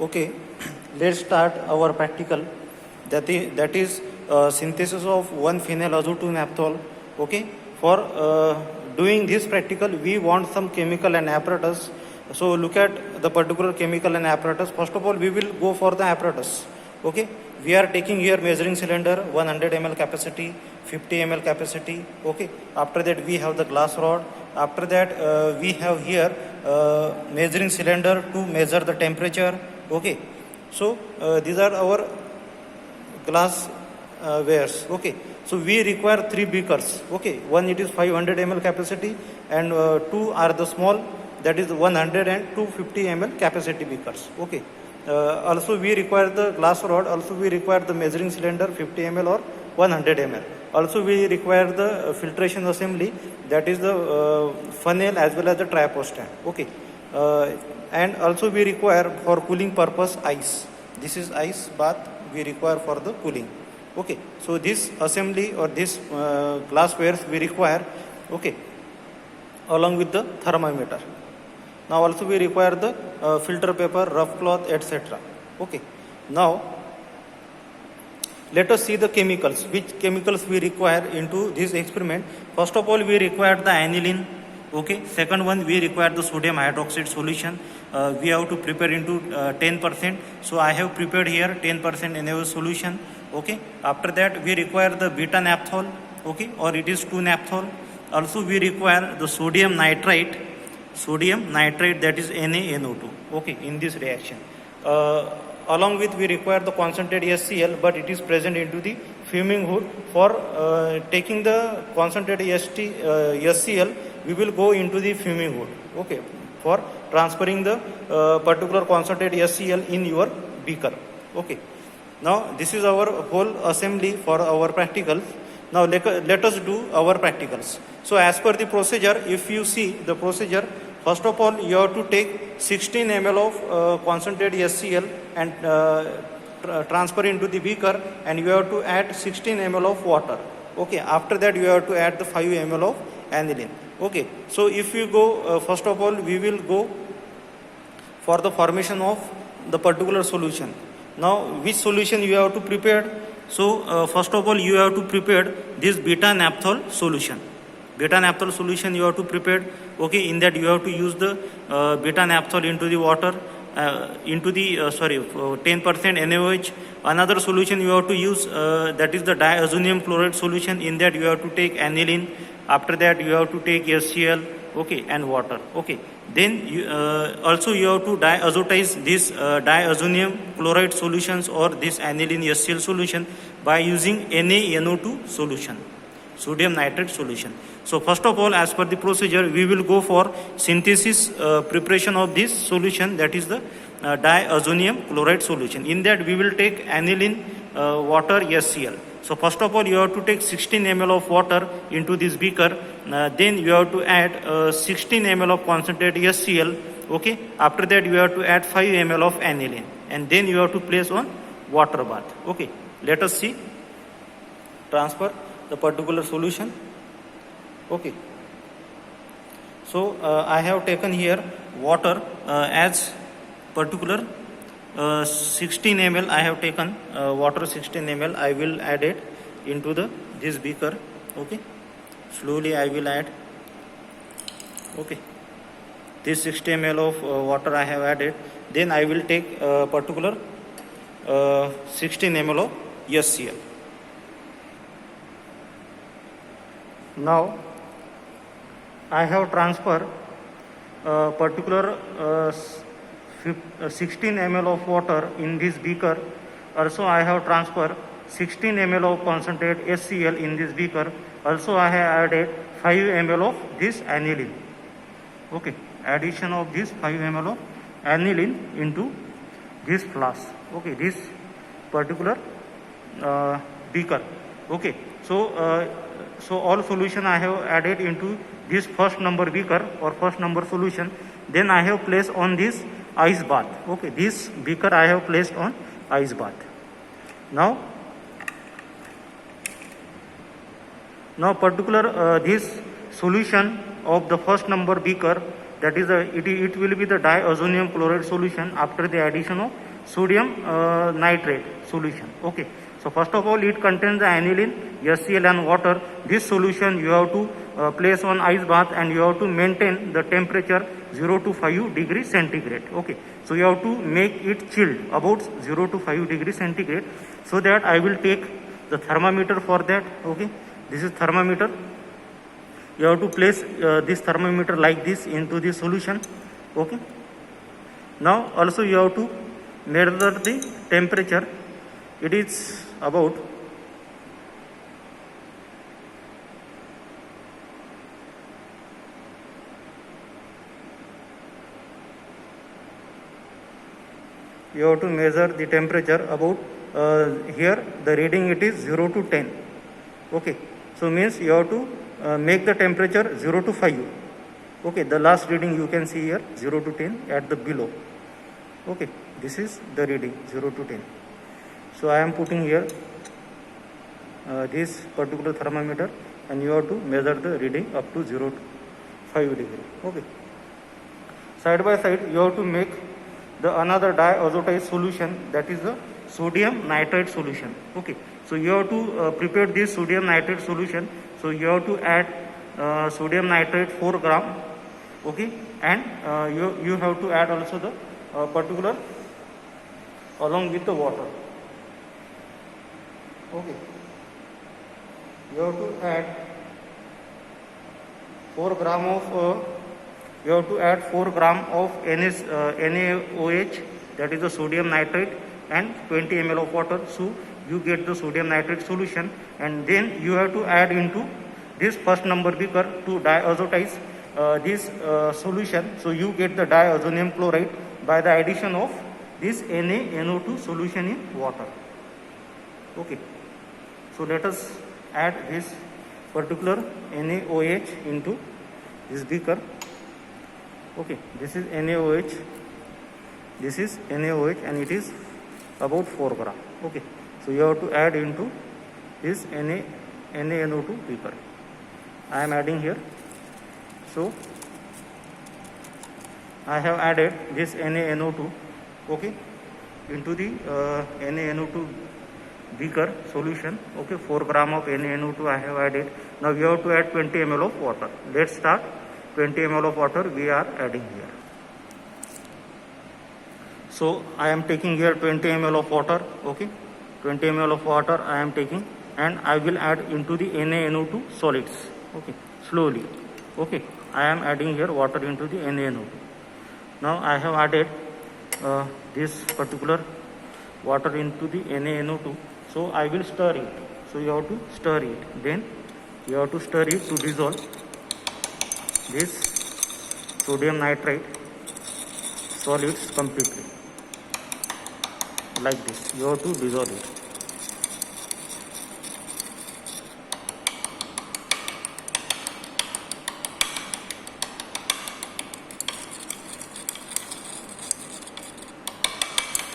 Okay, let's start our practical. That is synthesis of 1-phenyl-azo-2-naphthol. Okay, for doing this practical, we want some chemical and apparatus. So look at the particular chemical and apparatus. First of all, we will go for the apparatus. Okay, we are taking here measuring cylinder, 100 ml capacity, 50 ml capacity. Okay, after that we have the glass rod. After that we have here measuring cylinder to measure the temperature. Okay, so these are our glass wares. Okay, so we require 3 beakers. Okay, one it is 500 ml capacity and 2 are the small, that is 100 and 250 ml capacity beakers. Okay, also we require the glass rod, also we require the measuring cylinder 50 ml or 100 ml. Also we require the filtration assembly, that is the funnel as well as the tripod stand. Okay, and also we require for cooling purpose ice. This is ice bath we require for the cooling. Okay, so this assembly or this glasswares we require. Okay, along with the thermometer. Now also we require the filter paper, rough cloth, etc. Okay, now let us see the chemicals, which chemicals we require into this experiment. First of all, we require the aniline. Okay, second one we require the sodium hydroxide solution. We have to prepare into 10%. So I have prepared here 10% NaOH solution. Okay, after that we require the beta naphthol. Okay, or it is 2-naphthol. Also we require the sodium nitrite, that is NaNO2. Okay, in this reaction. Along with we require the concentrated HCl, but it is present into the fuming hood. For taking the concentrated HCl, we will go into the fuming hood. Okay, for transferring the particular concentrated HCl in your beaker. Okay, now this is our whole assembly for our practicals. Now let us do our practicals. So as per the procedure, if you see the procedure, first of all you have to take 16 ml of concentrated HCl and transfer into the beaker, and you have to add 16 ml of water. Okay, after that you have to add the 5 ml of aniline. Okay, so if you go first of all we will go for the formation of the particular solution. Now which solution you have to prepare? So first of all you have to prepare this beta naphthol solution. Beta naphthol solution you have to prepare. Okay, in that you have to use the beta naphthol into the water, into the 10% NaOH. Another solution you have to use, that is the diazonium chloride solution. In that you have to take aniline. After that you have to take HCl. Okay, and water. Okay, then you, also you have to diazotize this diazonium chloride solutions or this aniline HCl solution by using NaNO2 solution, sodium nitrate solution. So first of all, as per the procedure, we will go for synthesis preparation of this solution, that is the diazonium chloride solution. In that we will take aniline, water, HCl. So first of all you have to take 16 ml of water into this beaker. Then you have to add 16 ml of concentrated HCl. Okay, after that you have to add 5 ml of aniline, and then you have to place on water bath. Okay, let us see. Transfer the particular solution. Okay, so I have taken here water as particular 16 ml. I have taken water 16 ml. I will add it into this beaker. Okay, slowly I will add. Okay, this 60 ml of water I have added. Then I will take particular 16 ml of HCl. Now I have transferred particular 16 ml of water in this beaker. Also I have transferred 16 ml of concentrated HCl in this beaker. Also I have added 5 ml of this aniline. Okay, addition of this 5 ml of aniline into this flask. Okay, this particular beaker. Okay, so all solution I have added into this first number beaker or first number solution. Then I have placed on this ice bath. Okay, this beaker I have placed on ice bath. Now particular this solution of the first number beaker that is it will be the diazonium chloride solution after the addition of sodium nitrate solution. Okay, so first of all it contains the aniline, HCl and water. This solution you have to place on ice bath and you have to maintain the temperature 0 to 5 degrees centigrade. Okay, so you have to make it chilled about 0 to 5 degrees centigrade. So that I will take the thermometer for that. Okay, this is thermometer. You have to place this thermometer like this into the solution. Okay, now also you have to measure the temperature. It is about you have to measure the temperature about here the reading it is 0 to 10. Okay, so means you have to make the temperature 0 to 5. Okay, the last reading you can see here 0 to 10 at the below. Okay, this is the reading 0 to 10. So I am putting here this particular thermometer and you have to measure the reading up to 0 to 5 degree. Okay, side by side you have to make the another diazotized solution, that is the sodium nitrate solution. Okay, so you have to prepare this sodium nitrate solution. So you have to add sodium nitrate 4 gram. Okay, and you have to add also the particular along with the water. Okay, you have to add 4 gram of you have to add 4 gram of NaOH, that is the sodium nitrate, and 20 ml of water. So you get the sodium nitrate solution, and then you have to add into this first number beaker to diazotize this solution. So you get the diazonium chloride by the addition of this NaNO2 solution in water. Okay, so let us add this particular NaOH into this beaker. Okay, this is NaOH, this is NaOH, and it is about 4 gram. Okay, so you have to add into this NaNO2 beaker. I am adding here. So I have added this NaNO2, okay, into the NaNO2 beaker solution. Okay, 4 gram of NaNO2 I have added. Now you have to add 20 ml of water. Let's start. 20 ml of water we are adding here. So I am taking here 20 ml of water. Okay, 20 ml of water I am taking, and I will add into the NaNO2 solids. Okay, slowly. Okay, I am adding here water into the NaNO2. Now I have added this particular water into the NaNO2. So I will stir it. So you have to stir it. Then you have to stir it to dissolve this sodium nitrate solids completely. Like this, you have to dissolve it.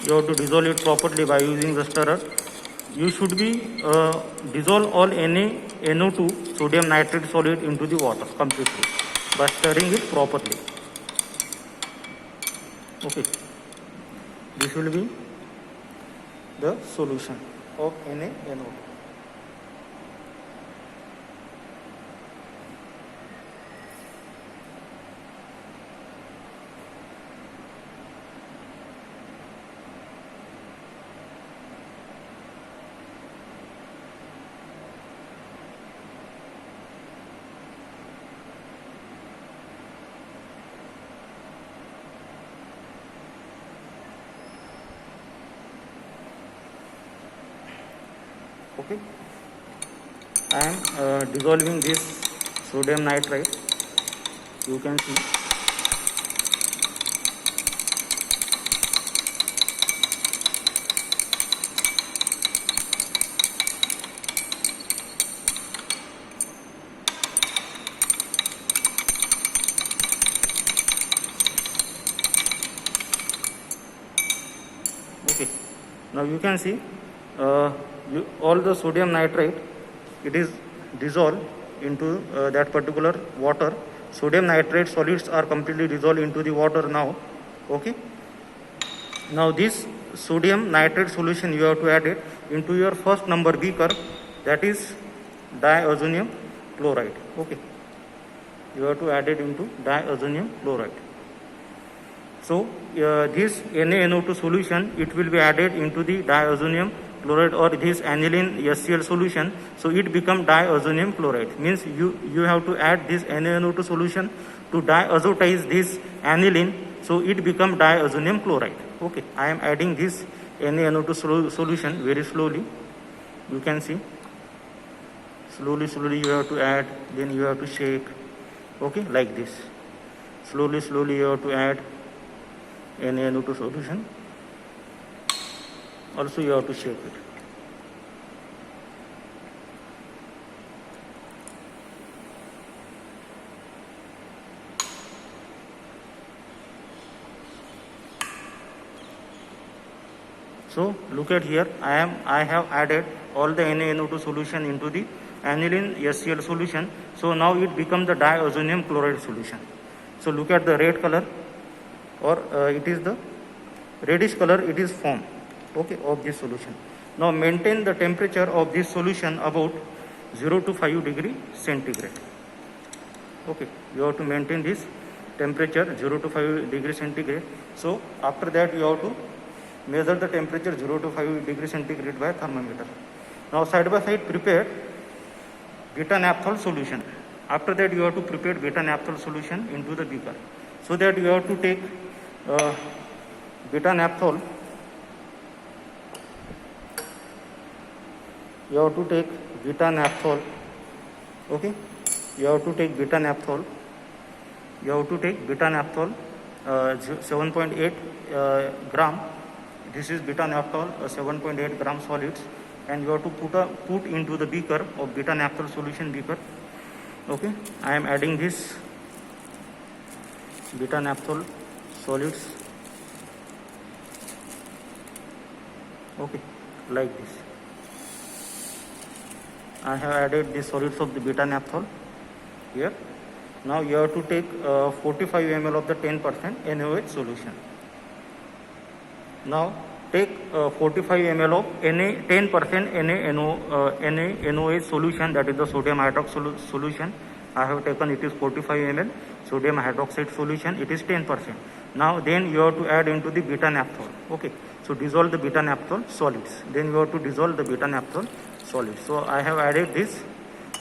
You have to dissolve it properly by using the stirrer. You should be dissolve all NaNO2 sodium nitrate solid into the water completely by stirring it properly. Okay, this will be the solution of NaNO2. Okay, I am dissolving this sodium nitrate. You can see. Okay, now you can see all the sodium nitrate, it is dissolved into that particular water sodium nitrate solids are completely dissolved into the water now. Okay. Now this sodium nitrate solution you have to add it into your first number beaker, that is diazonium chloride. Okay. You have to add it into diazonium chloride. So this NaNO2 solution, it will be added into the diazonium chloride or this aniline HCl solution. So it become diazonium chloride. Means you have to add this NaNO2 solution to diazotize this aniline. So it become diazonium chloride. Okay, I am adding this NaNO2 solution very slowly. You can see. Slowly you have to add, then you have to shake. Okay, like this. Slowly you have to add NaNO2 solution. Also you have to shake it. So look at here, I have added all the NaNO2 solution into the aniline HCl solution. So now it becomes the diazonium chloride solution. So look at the red color, or it is the reddish color, it is form, okay, of this solution. Now maintain the temperature of this solution about 0 to 5 degree centigrade. Okay, you have to maintain this temperature 0 to 5 degree centigrade. So after that you have to measure the temperature 0 to 5 degree centigrade by thermometer. Now side by side prepare beta-naphthol solution. After that you have to prepare beta-naphthol solution into the beaker. So that you have to take beta-naphthol. You have to take beta-naphthol. Okay. You have to take beta-naphthol. You have to take beta-naphthol 7.8 gram. This is beta-naphthol 7.8 gram solids, and you have to put into the beaker of beta-naphthol solution beaker. Okay, I am adding this beta-naphthol solids. Okay, like this. I have added the solids of the beta-naphthol here. Now you have to take 45 ml of the 10% NaOH solution. Now take 45 ml of 10% NaNOH solution, that is the sodium hydroxide solution. I have taken, it is 45 ml. Sodium hydroxide solution, it is 10%. Now then you have to add into the beta-naphthol. Okay, so dissolve the beta-naphthol solids. Then you have to dissolve the beta-naphthol solids. So I have added this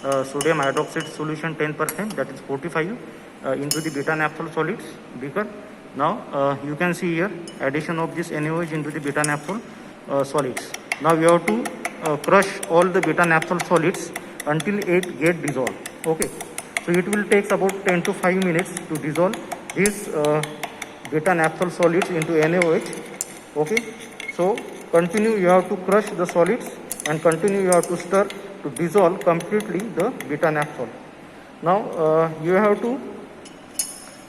sodium hydroxide solution 10%, that is 45, into the beta-naphthol solids beaker. Now you can see here addition of this NaOH into the beta-naphthol solids. Now you have to crush all the beta-naphthol solids until it get dissolved. Okay, so it will take about 10 to 5 minutes to dissolve these beta-naphthol solids into NaOH. Okay, so continue, you have to crush the solids and continue, you have to stir to dissolve completely the beta-naphthol. Now you have to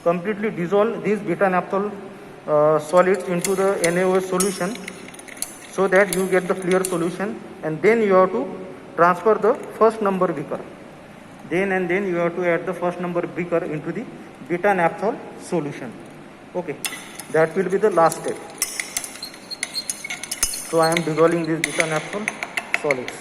completely dissolve these beta-naphthol solids into the NaOH solution, so that you get the clear solution, and then you have to transfer the first number beaker. Then you have to add the first number beaker into the beta-naphthol solution. Okay, that will be the last step. So I am dissolving these beta-naphthol solids.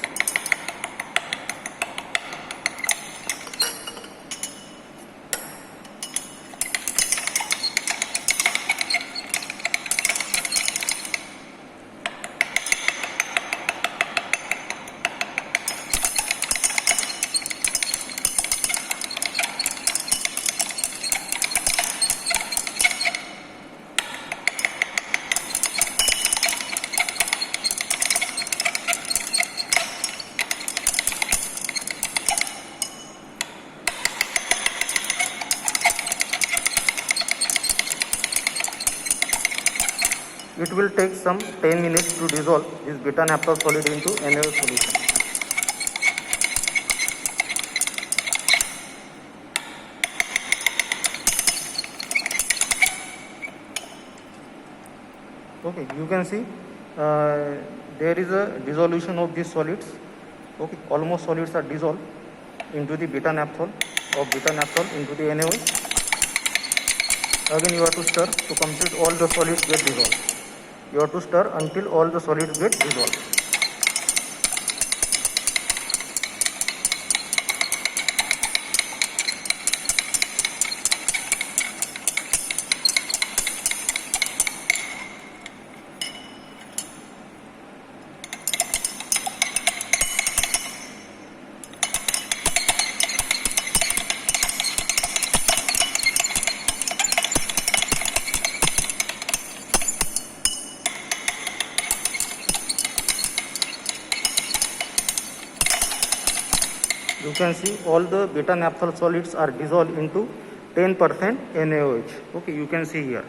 It will take some 10 minutes to dissolve this beta-naphthol solid into NaOH solution. Okay, you can see there is a dissolution of these solids. Okay, almost solids are dissolved into the beta-naphthol. of beta naphthol into the NaOH. Again you have to stir to complete all the solids get dissolved. You have to stir until all the solids get dissolved. You can see all the beta naphthol solids are dissolved into 10% NaOH. Okay, you can see here.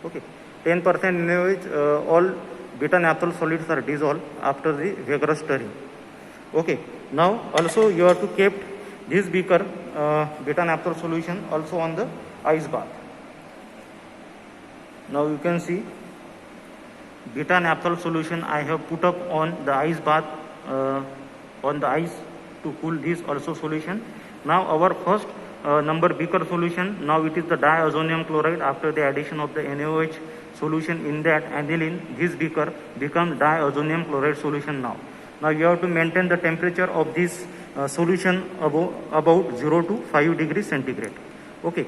Okay, 10% NaOH, all beta naphthol solids are dissolved after the vigorous stirring. Okay, now also you have to keep this beaker beta naphthol solution also on the ice bath. Now you can see beta naphthol solution I have put up on the ice bath, on the ice to cool this also solution. Now our first number beaker solution, now it is the diazonium chloride. After the addition of the NaOH solution in that aniline, this beaker becomes diazonium chloride solution now. Now you have to maintain the temperature of this solution about 0 to 5 degrees centigrade. Okay,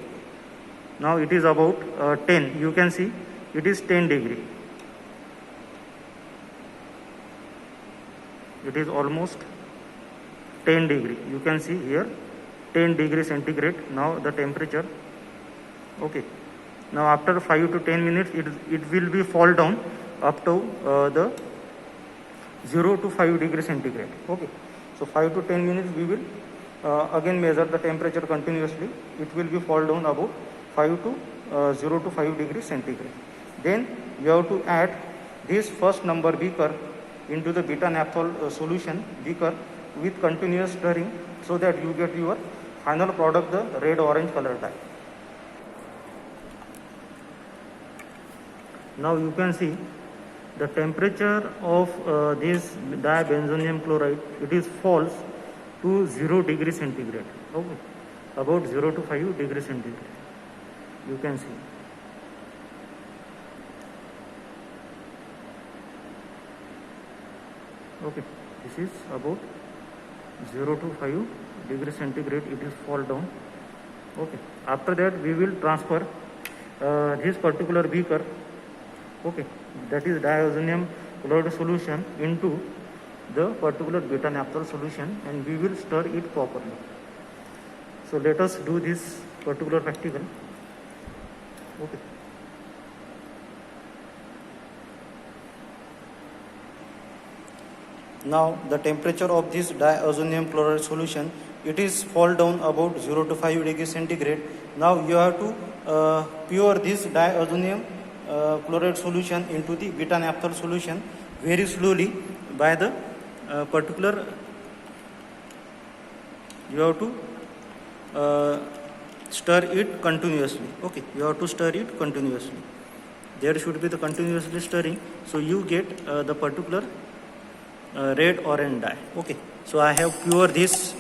now it is about 10, you can see it is 10 degree. It is almost 10 degree. You can see here 10 degree centigrade now the temperature. Okay, now after 5 to 10 minutes it will be fall down up to the 0 to 5 degree centigrade. Okay, so 5 to 10 minutes we will again measure the temperature continuously. It will be fall down about 5 to 0 to 5 degree centigrade. Then you have to add this first number beaker into the beta naphthol solution beaker with continuous stirring, so that you get your final product, the red orange color dye. Now you can see the temperature of this dibenzonium chloride, it is falls to 0 degree centigrade. Okay, about 0 to 5 degree centigrade. You can see. Okay, this is about 0 to 5 degree centigrade, it is fall down. Okay, after that we will transfer this particular beaker, okay, that is diazonium chloride solution, into the particular beta naphthol solution, and we will stir it properly. So let us do this particular practical. Okay. Now the temperature of this diazonium chloride solution, it is fall down about 0 to 5 degrees centigrade. Now you have to pour this diazonium chloride solution into the beta naphthol solution very slowly by the particular, you have to stir it continuously. Okay, you have to stir it continuously. There should be the continuously stirring, so you get the particular red orange dye. Okay, so I have poured this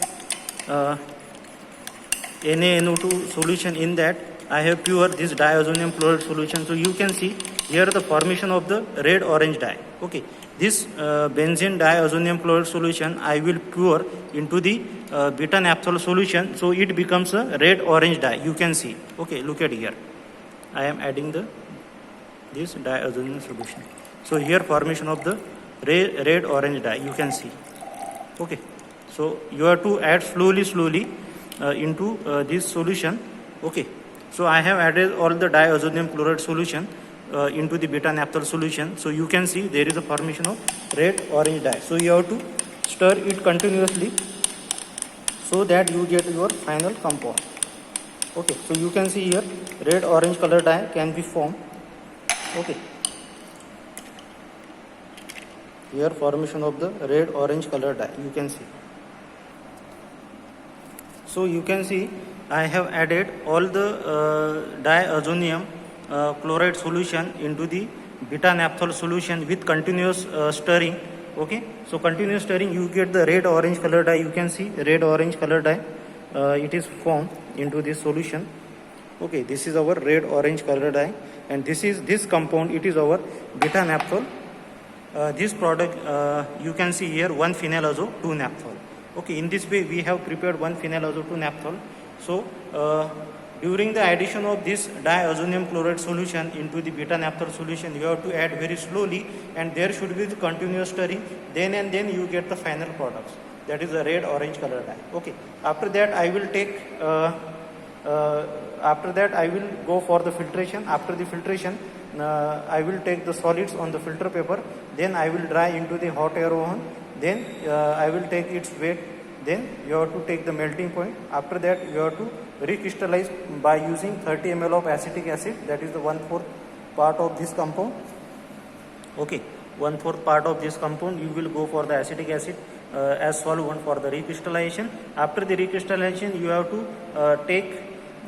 NaNO2 solution in that. I have poured this diazonium chloride solution, so you can see here the formation of the red orange dye. Okay, this benzene diazonium chloride solution I will pour into the beta naphthol solution, so it becomes a red orange dye. You can see. Okay, look at here. I am adding this diazonium solution. So here formation of the red orange dye, you can see. Okay, so you have to add slowly into this solution. Okay, so I have added all the diazonium chloride solution into the beta naphthol solution. So you can see there is a formation of red orange dye. So you have to stir it continuously so that you get your final compound. Okay, so you can see here red orange color dye can be formed. Okay, here formation of the red orange color dye, you can see. So you can see I have added all the diazonium chloride solution into the beta naphthol solution with continuous stirring. Okay, so continuous stirring you get the red orange color dye. You can see red orange color dye. it is formed into this solution. Okay, this is our red orange color dye, and this compound, it is our beta naphthol. This product, you can see here 1 phenyl azo 2 naphthol. Okay, in this way we have prepared 1 phenyl azo 2 naphthol. So during the addition of this diazonium chloride solution into the beta naphthol solution, you have to add very slowly, and there should be the continuous stirring. Then you get the final products, that is the red orange color dye. Okay, after that I will take I will go for the filtration. After the filtration, I will take the solids on the filter paper, then I will dry into the hot air oven, then I will take its weight, then you have to take the melting point. After that you have to recrystallize by using 30 ml of acetic acid, that is the 1/4 part of this compound. Okay, 1/4 part of this compound you will go for the acetic acid as solvent for the recrystallization. After the recrystallization, you have to take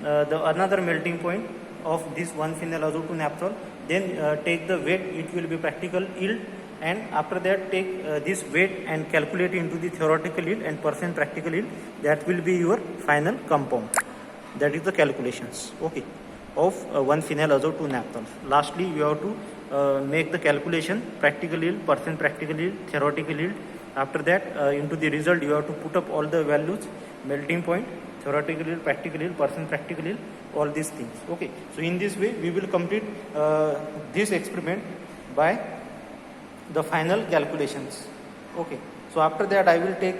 the another melting point of this 1 phenyl azo 2 naphthol, then take the weight, it will be practical yield, and after that take this weight and calculate into the theoretical yield and percent practical yield. That will be your final compound. That is the calculations, okay, of 1 phenyl azo 2 naphthol. Lastly, you have to make the calculation practical yield, percent practical yield, theoretical yield. After that, into the result you have to put up all the values, melting point, theoretical yield, practical yield, percent practical yield, all these things. Okay, so in this way we will complete this experiment by the final calculations. Okay, so after that I will take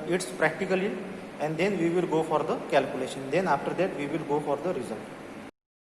its practical yield, and then we will go for the calculation. Then after that we will go for the result.